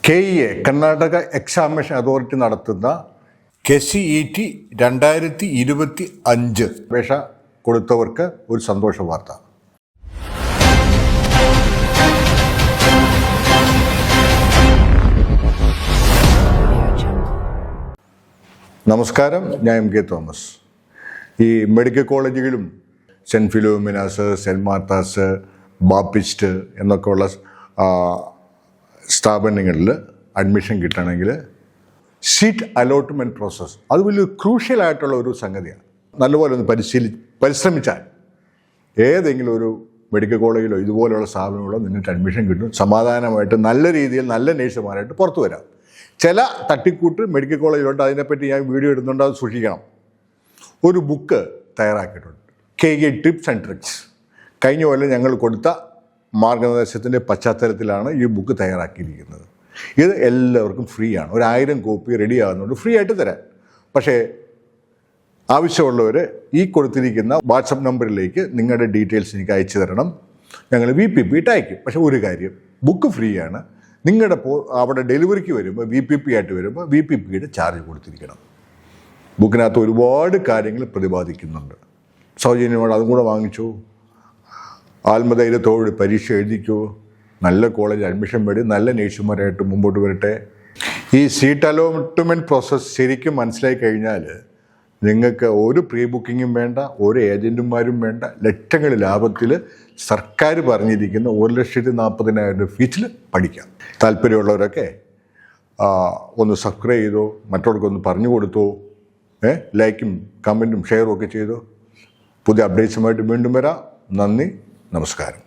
KEA Karnataka examination authority നടത്തുന്ന KCET 2025 അപേക്ഷ കൊടുത്തവർക്ക് ഒരു സന്തോഷ വാർത്ത. നമസ്കാരം, ഞാൻ MK തോമസ്. ഈ മെഡിക്കൽ കോളേജുകളും saint Philomena's, saint Martha's, Baptist എന്നൊക്കെയുള്ള സ്ഥാപനങ്ങളിൽ അഡ്മിഷൻ കിട്ടണമെങ്കിൽ സീറ്റ് അലോട്ട്മെൻറ്റ് പ്രോസസ്സ് അത് വലിയ ക്രൂഷ്യലായിട്ടുള്ള ഒരു സംഗതിയാണ്. നല്ലപോലെ ഒന്ന് പരിശ്രമിച്ചാൽ ഏതെങ്കിലും ഒരു മെഡിക്കൽ കോളേജിലോ ഇതുപോലെയുള്ള സ്ഥാപനങ്ങളോ നിങ്ങൾക്ക് അഡ്മിഷൻ കിട്ടും. സമാധാനമായിട്ട് നല്ല രീതിയിൽ നല്ല നേഴ്സുമാരായിട്ട് പുറത്തു വരാം. ചില തട്ടിക്കൂട്ട് മെഡിക്കൽ കോളേജിലുണ്ട്, അതിനെപ്പറ്റി ഞാൻ വീഡിയോ ഇടുന്നുണ്ട്, അത് സൂക്ഷിക്കണം. ഒരു ബുക്ക് തയ്യാറാക്കിയിട്ടുണ്ട്, KEA ടിപ്സ് ആൻഡ് ട്രിക്സ്. കഴിഞ്ഞ കൊല്ലം ഞങ്ങൾ കൊടുത്ത മാർഗനിർദ്ദേശത്തിൻ്റെ പശ്ചാത്തലത്തിലാണ് ഈ ബുക്ക് തയ്യാറാക്കിയിരിക്കുന്നത്. ഇത് എല്ലാവർക്കും ഫ്രീ ആണ്. 1000 കോപ്പി റെഡി ആകുന്നുണ്ട്, ഫ്രീ ആയിട്ട് തരാൻ. പക്ഷേ ആവശ്യമുള്ളവർ ഈ കൊടുത്തിരിക്കുന്ന വാട്സപ്പ് നമ്പറിലേക്ക് നിങ്ങളുടെ ഡീറ്റെയിൽസ് എനിക്ക് അയച്ചു തരണം. ഞങ്ങൾ VPP ഇട്ട് അയക്കും. പക്ഷേ ഒരു കാര്യം, ബുക്ക് ഫ്രീ ആണ്. നിങ്ങളുടെ അവിടെ ഡെലിവറിക്ക് വരുമ്പോൾ VPP ആയിട്ട് വരുമ്പോൾ VPPയുടെ ചാർജ് കൊടുത്തിരിക്കണം. ബുക്കിനകത്ത് ഒരുപാട് കാര്യങ്ങൾ പ്രതിപാദിക്കുന്നുണ്ട്. സൗജന്യമാണ്, അതും കൂടെ വാങ്ങിച്ചു. ആത്മധൈര്യത്തോട് പരീക്ഷ എഴുതിക്കൂ. നല്ല കോളേജ് അഡ്മിഷൻ വേണ്ടി നല്ല നേഴ്സുമാരായിട്ട് മുമ്പോട്ട് വരട്ടെ. ഈ സീറ്റ് അലോട്ട്മെൻറ്റ് പ്രോസസ്സ് ശരിക്കും മനസ്സിലായി കഴിഞ്ഞാൽ നിങ്ങൾക്ക് ഒരു പ്രീ ബുക്കിങ്ങും വേണ്ട, ഒരു ഏജൻറ്റുമാരും വേണ്ട. ലക്ഷങ്ങൾ ലാഭത്തിൽ സർക്കാർ പറഞ്ഞിരിക്കുന്ന 1,40,000 ഫീസിൽ പഠിക്കാം. താല്പര്യമുള്ളവരൊക്കെ ഒന്ന് സബ്സ്ക്രൈബ് ചെയ്തോ, മറ്റുള്ളവർക്കൊന്ന് പറഞ്ഞു കൊടുത്തോ, ലൈക്കും കമൻറ്റും ഷെയറും ഒക്കെ ചെയ്തോ. പുതിയ അപ്ഡേറ്റ്സുമായിട്ട് വീണ്ടും വരാം. നന്ദി, നമസ്കാരം.